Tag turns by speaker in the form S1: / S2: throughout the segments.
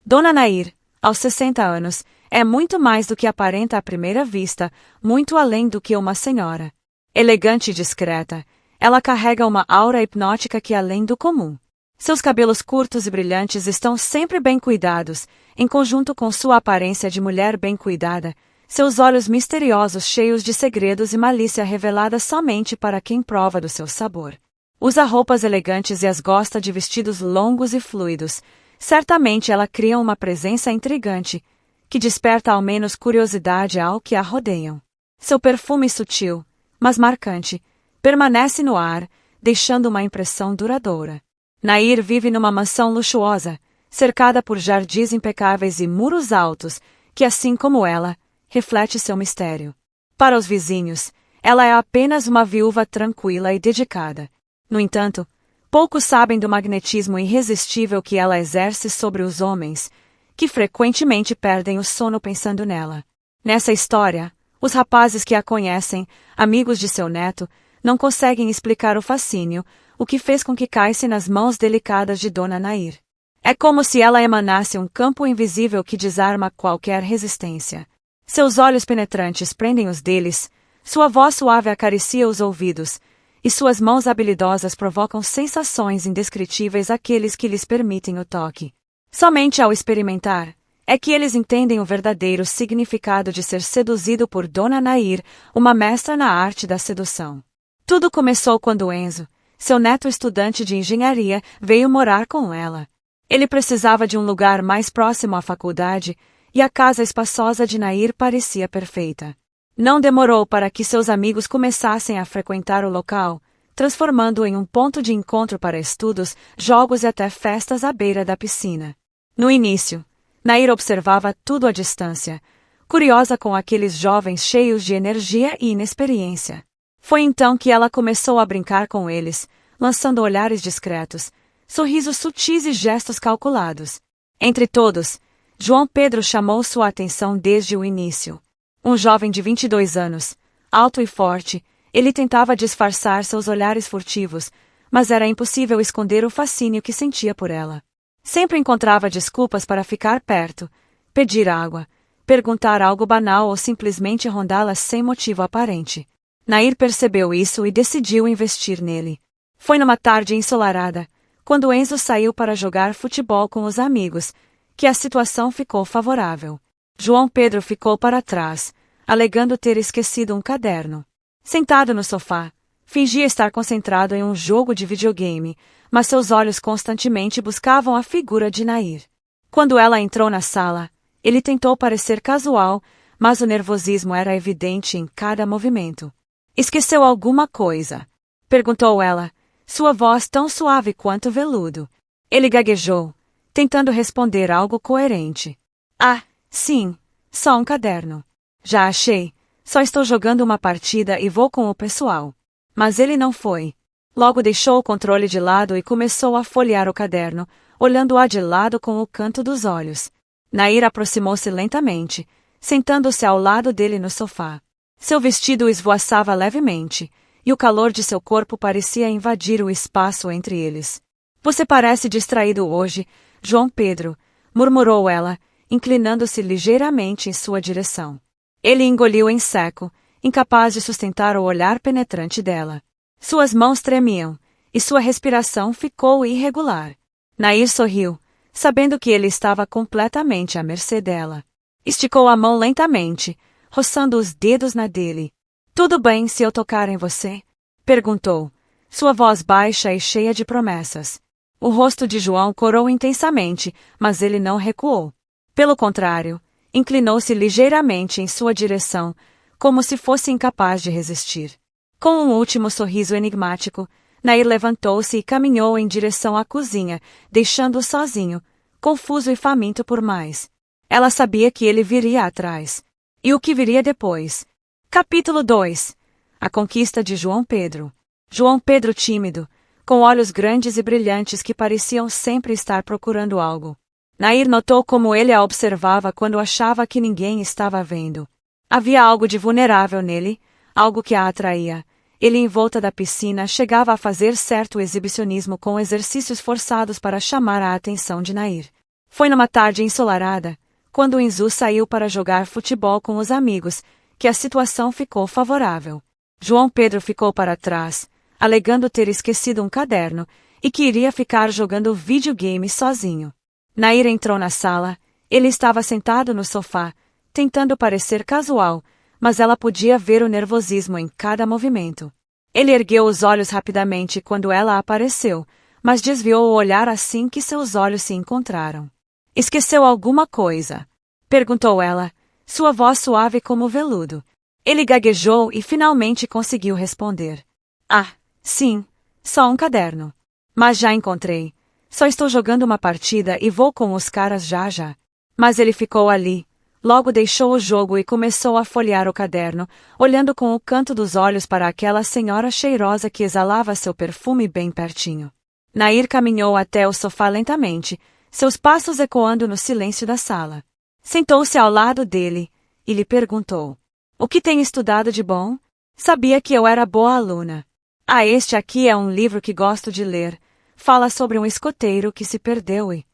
S1: Dona Nair, aos 60 anos, é muito mais do que aparenta à primeira vista, muito além do que uma senhora. Elegante e discreta, ela carrega uma aura hipnótica que é além do comum. Seus cabelos curtos e brilhantes estão sempre bem cuidados, em conjunto com sua aparência de mulher bem cuidada, seus olhos misteriosos cheios de segredos e malícia revelada somente para quem prova do seu sabor. Usa roupas elegantes e as gosta de vestidos longos e fluidos. Certamente ela cria uma presença intrigante, que desperta ao menos curiosidade ao que a rodeiam. Seu perfume sutil, mas marcante, permanece no ar, deixando uma impressão duradoura. Nair vive numa mansão luxuosa, cercada por jardins impecáveis e muros altos, que, assim como ela, reflete seu mistério. Para os vizinhos, ela é apenas uma viúva tranquila e dedicada. No entanto, poucos sabem do magnetismo irresistível que ela exerce sobre os homens, que frequentemente perdem o sono pensando nela. Nessa história, os rapazes que a conhecem, amigos de seu neto, não conseguem explicar o fascínio, o que fez com que caísse nas mãos delicadas de Dona Nair. É como se ela emanasse um campo invisível que desarma qualquer resistência. Seus olhos penetrantes prendem os deles, sua voz suave acaricia os ouvidos, e suas mãos habilidosas provocam sensações indescritíveis àqueles que lhes permitem o toque. Somente ao experimentar, é que eles entendem o verdadeiro significado de ser seduzido por Dona Nair, uma mestra na arte da sedução. Tudo começou quando Enzo, seu neto estudante de engenharia, veio morar com ela. Ele precisava de um lugar mais próximo à faculdade, e a casa espaçosa de Nair parecia perfeita. Não demorou para que seus amigos começassem a frequentar o local, transformando-o em um ponto de encontro para estudos, jogos e até festas à beira da piscina. No início, Nair observava tudo à distância, curiosa com aqueles jovens cheios de energia e inexperiência. Foi então que ela começou a brincar com eles, lançando olhares discretos, sorrisos sutis e gestos calculados. Entre todos, João Pedro chamou sua atenção desde o início. Um jovem de 22 anos, alto e forte, ele tentava disfarçar seus olhares furtivos, mas era impossível esconder o fascínio que sentia por ela. Sempre encontrava desculpas para ficar perto, pedir água, perguntar algo banal ou simplesmente rondá-la sem motivo aparente. Nair percebeu isso e decidiu investir nele. Foi numa tarde ensolarada, quando Enzo saiu para jogar futebol com os amigos, que a situação ficou favorável. João Pedro ficou para trás, alegando ter esquecido um caderno. Sentado no sofá, fingia estar concentrado em um jogo de videogame, mas seus olhos constantemente buscavam a figura de Nair. Quando ela entrou na sala, ele tentou parecer casual, mas o nervosismo era evidente em cada movimento. "Esqueceu alguma coisa?" perguntou ela, sua voz tão suave quanto veludo. Ele gaguejou, tentando responder algo coerente. "Ah, sim, só um caderno. Já achei, só estou jogando uma partida e vou com o pessoal." Mas ele não foi. Logo deixou o controle de lado e começou a folhear o caderno, olhando-a de lado com o canto dos olhos. Nair aproximou-se lentamente, sentando-se ao lado dele no sofá. Seu vestido esvoaçava levemente, e o calor de seu corpo parecia invadir o espaço entre eles. "Você parece distraído hoje, João Pedro", murmurou ela, inclinando-se ligeiramente em sua direção. Ele engoliu em seco, incapaz de sustentar o olhar penetrante dela. Suas mãos tremiam, e sua respiração ficou irregular. Nair sorriu, sabendo que ele estava completamente à mercê dela. Esticou a mão lentamente, roçando os dedos na dele. "Tudo bem se eu tocar em você?" perguntou, sua voz baixa e cheia de promessas. O rosto de João corou intensamente, mas ele não recuou. Pelo contrário, inclinou-se ligeiramente em sua direção, como se fosse incapaz de resistir. Com um último sorriso enigmático, Nair levantou-se e caminhou em direção à cozinha, deixando-o sozinho, confuso e faminto por mais. Ela sabia que ele viria atrás. E o que viria depois? Capítulo 2. A conquista de João Pedro. João Pedro tímido, com olhos grandes e brilhantes que pareciam sempre estar procurando algo. Nair notou como ele a observava quando achava que ninguém estava vendo. Havia algo de vulnerável nele, algo que a atraía. Ele, em volta da piscina, chegava a fazer certo exibicionismo com exercícios forçados para chamar a atenção de Nair. Foi numa tarde ensolarada, quando Enzu saiu para jogar futebol com os amigos, que a situação ficou favorável. João Pedro ficou para trás, alegando ter esquecido um caderno, e que iria ficar jogando videogame sozinho. Nair entrou na sala, ele estava sentado no sofá, tentando parecer casual, mas ela podia ver o nervosismo em cada movimento. Ele ergueu os olhos rapidamente quando ela apareceu, mas desviou o olhar assim que seus olhos se encontraram. Esqueceu alguma coisa? Perguntou ela, sua voz suave como veludo. Ele gaguejou e finalmente conseguiu responder. Ah, sim, só um caderno. Mas já encontrei. Só estou jogando uma partida e vou com os caras já já. Mas ele ficou ali. Logo deixou o jogo e começou a folhear o caderno, olhando com o canto dos olhos para aquela senhora cheirosa que exalava seu perfume bem pertinho. Nair caminhou até o sofá lentamente, seus passos ecoando no silêncio da sala. Sentou-se ao lado dele e lhe perguntou: "O que tem estudado de bom? Sabia que eu era boa aluna. Ah, este aqui é um livro que gosto de ler. Fala sobre um escoteiro que se perdeu e..."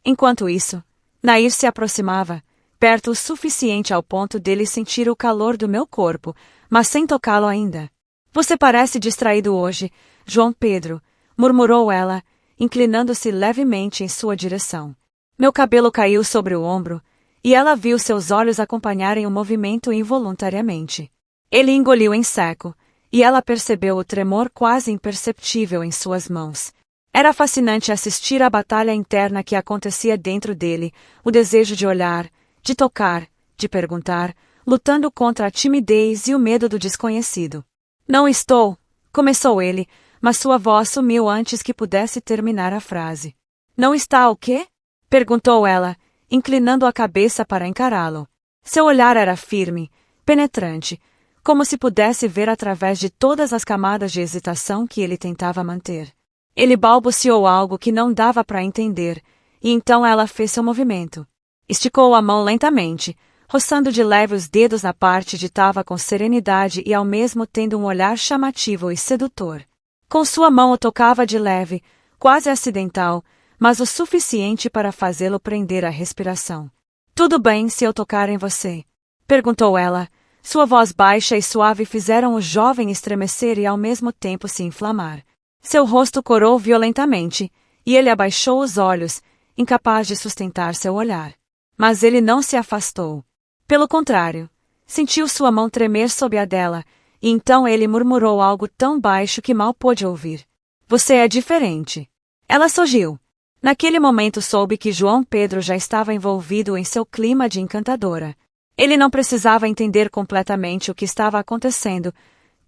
S1: Enquanto isso, Nair se aproximava, perto o suficiente ao ponto dele sentir o calor do meu corpo, mas sem tocá-lo ainda. "Você parece distraído hoje, João Pedro", murmurou ela, inclinando-se levemente em sua direção. Meu cabelo caiu sobre o ombro, e ela viu seus olhos acompanharem o movimento involuntariamente. Ele engoliu em seco, e ela percebeu o tremor quase imperceptível em suas mãos. Era fascinante assistir à batalha interna que acontecia dentro dele, o desejo de olhar, de tocar, de perguntar, lutando contra a timidez e o medo do desconhecido. "Não estou", começou ele, mas sua voz sumiu antes que pudesse terminar a frase. "Não está o quê?" perguntou ela, inclinando a cabeça para encará-lo. Seu olhar era firme, penetrante, como se pudesse ver através de todas as camadas de hesitação que ele tentava manter. Ele balbuciou algo que não dava para entender, e então ela fez seu movimento. Esticou a mão lentamente, roçando de leve os dedos na parte de tava com serenidade e ao mesmo tendo um olhar chamativo e sedutor. Com sua mão o tocava de leve, quase acidental, mas o suficiente para fazê-lo prender a respiração. "Tudo bem se eu tocar em você?" perguntou ela. Sua voz baixa e suave fizeram o jovem estremecer e ao mesmo tempo se inflamar. Seu rosto corou violentamente, e ele abaixou os olhos, incapaz de sustentar seu olhar. Mas ele não se afastou. Pelo contrário, sentiu sua mão tremer sob a dela, e então ele murmurou algo tão baixo que mal pôde ouvir. "Você é diferente." Ela sorriu. Naquele momento soube que João Pedro já estava envolvido em seu clima de encantadora. Ele não precisava entender completamente o que estava acontecendo.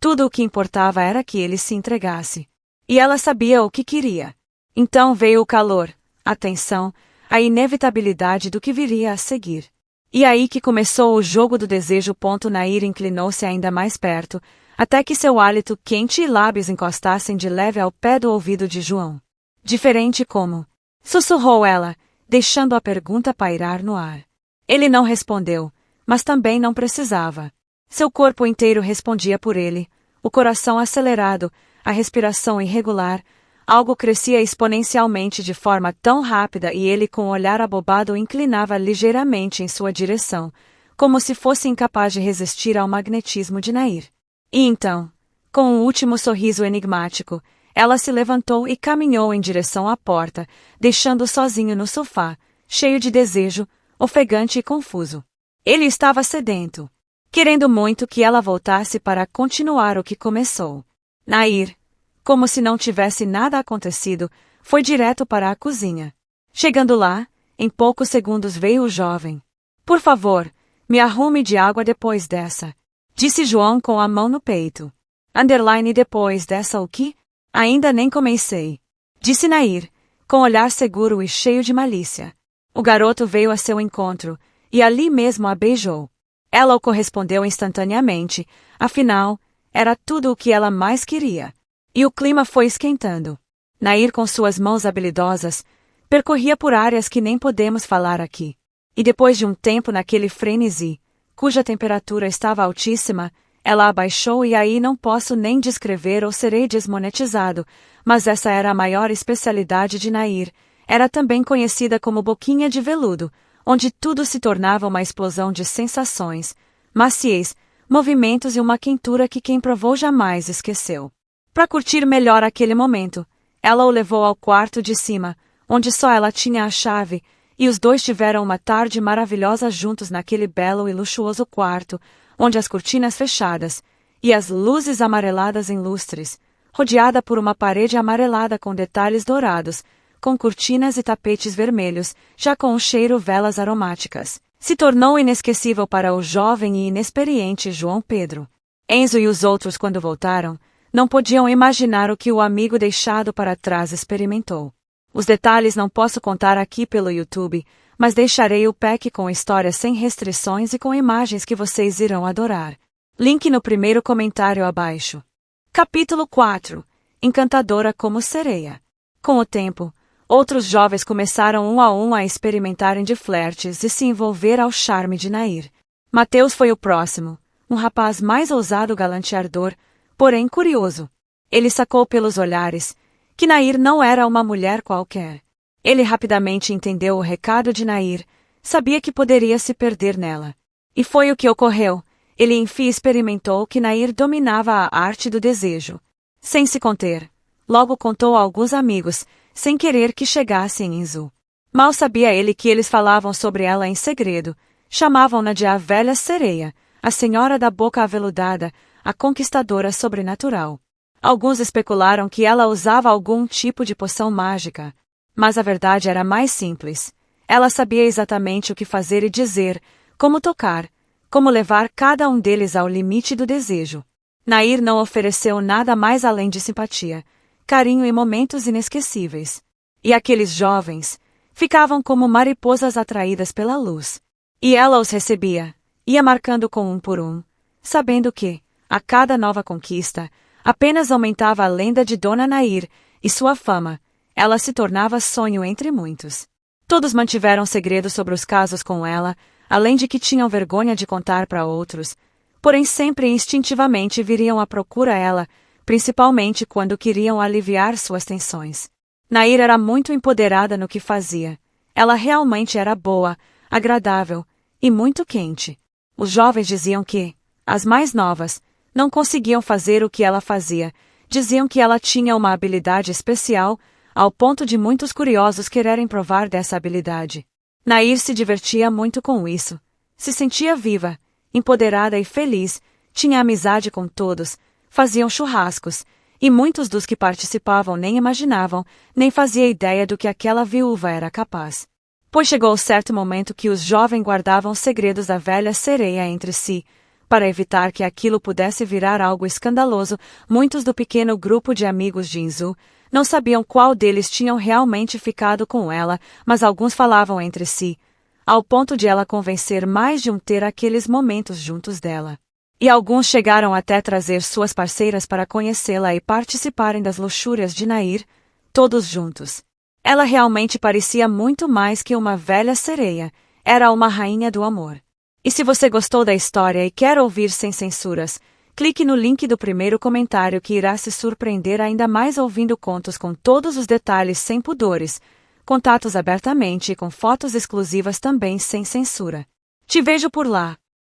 S1: Tudo o que importava era que ele se entregasse. E ela sabia o que queria. Então veio o calor, a tensão, a inevitabilidade do que viria a seguir. E aí que começou o jogo do desejo. Nair inclinou-se ainda mais perto, até que seu hálito quente e lábios encostassem de leve ao pé do ouvido de João. "Diferente como?" sussurrou ela, deixando a pergunta pairar no ar. Ele não respondeu, mas também não precisava. Seu corpo inteiro respondia por ele, o coração acelerado, a respiração irregular. Algo crescia exponencialmente de forma tão rápida e ele com o olhar abobado inclinava ligeiramente em sua direção, como se fosse incapaz de resistir ao magnetismo de Nair. E então, com um último sorriso enigmático, ela se levantou e caminhou em direção à porta, deixando-o sozinho no sofá, cheio de desejo, ofegante e confuso. Ele estava sedento, querendo muito que ela voltasse para continuar o que começou. Nair, como se não tivesse nada acontecido, foi direto para a cozinha. Chegando lá, em poucos segundos veio o jovem. "Por favor, me arrume de água depois dessa", disse João com a mão no peito. Depois dessa o quê? "Ainda nem comecei", disse Nair, com olhar seguro e cheio de malícia. O garoto veio a seu encontro, e ali mesmo a beijou. Ela o correspondeu instantaneamente, afinal, era tudo o que ela mais queria. E o clima foi esquentando. Nair, com suas mãos habilidosas, percorria por áreas que nem podemos falar aqui. E depois de um tempo naquele frenesi, cuja temperatura estava altíssima, ela abaixou e aí não posso nem descrever ou serei desmonetizado, mas essa era a maior especialidade de Nair, Era também conhecida como Boquinha de Veludo, onde tudo se tornava uma explosão de sensações, maciez, movimentos e uma quentura que quem provou jamais esqueceu. Para curtir melhor aquele momento, ela o levou ao quarto de cima, onde só ela tinha a chave, e os dois tiveram uma tarde maravilhosa juntos naquele belo e luxuoso quarto, onde as cortinas fechadas e as luzes amareladas em lustres, rodeada por uma parede amarelada com detalhes dourados, com cortinas e tapetes vermelhos, já com o cheiro velas aromáticas, se tornou inesquecível para o jovem e inexperiente João Pedro. Enzo e os outros, quando voltaram, não podiam imaginar o que o amigo deixado para trás experimentou. Os detalhes não posso contar aqui pelo YouTube, mas deixarei o pack com histórias sem restrições e com imagens que vocês irão adorar. Link no primeiro comentário abaixo. Capítulo 4. Encantadora como sereia. Com o tempo, outros jovens começaram um a experimentarem de flertes e se envolver ao charme de Nair. Mateus foi o próximo, um rapaz mais ousado galanteador, porém curioso. Ele sacou pelos olhares que Nair não era uma mulher qualquer. Ele rapidamente entendeu o recado de Nair, sabia que poderia se perder nela. E foi o que ocorreu. Ele enfim experimentou que Nair dominava a arte do desejo. Sem se conter, logo contou a alguns amigos, sem querer que chegasse em Enzo. Mal sabia ele que eles falavam sobre ela em segredo, chamavam-na de a velha sereia, a senhora da boca aveludada, a conquistadora sobrenatural. Alguns especularam que ela usava algum tipo de poção mágica, mas a verdade era mais simples. Ela sabia exatamente o que fazer e dizer, como tocar, como levar cada um deles ao limite do desejo. Nair não ofereceu nada mais além de simpatia, carinho e momentos inesquecíveis. E aqueles jovens ficavam como mariposas atraídas pela luz. E ela os recebia, ia marcando com um por um, sabendo que, a cada nova conquista, apenas aumentava a lenda de Dona Nair e sua fama. Ela se tornava sonho entre muitos. Todos mantiveram segredo sobre os casos com ela, além de que tinham vergonha de contar para outros, porém sempre instintivamente viriam à procura ela, principalmente quando queriam aliviar suas tensões. Nair era muito empoderada no que fazia. Ela realmente era boa, agradável e muito quente. Os jovens diziam que, as mais novas, não conseguiam fazer o que ela fazia, diziam que ela tinha uma habilidade especial, ao ponto de muitos curiosos quererem provar dessa habilidade. Nair se divertia muito com isso. Se sentia viva, empoderada e feliz, tinha amizade com todos, faziam churrascos, e muitos dos que participavam nem imaginavam, nem fazia ideia do que aquela viúva era capaz. Pois chegou certo momento que os jovens guardavam segredos da velha sereia entre si. Para evitar que aquilo pudesse virar algo escandaloso, muitos do pequeno grupo de amigos de Enzo não sabiam qual deles tinham realmente ficado com ela, mas alguns falavam entre si, ao ponto de ela convencer mais de um ter aqueles momentos juntos dela. E alguns chegaram até trazer suas parceiras para conhecê-la e participarem das luxúrias de Nair, todos juntos. Ela realmente parecia muito mais que uma velha sereia, era uma rainha do amor. E se você gostou da história e quer ouvir sem censuras, clique no link do primeiro comentário que irá se surpreender ainda mais ouvindo contos com todos os detalhes sem pudores, contatos abertamente e com fotos exclusivas também sem censura. Te vejo por lá!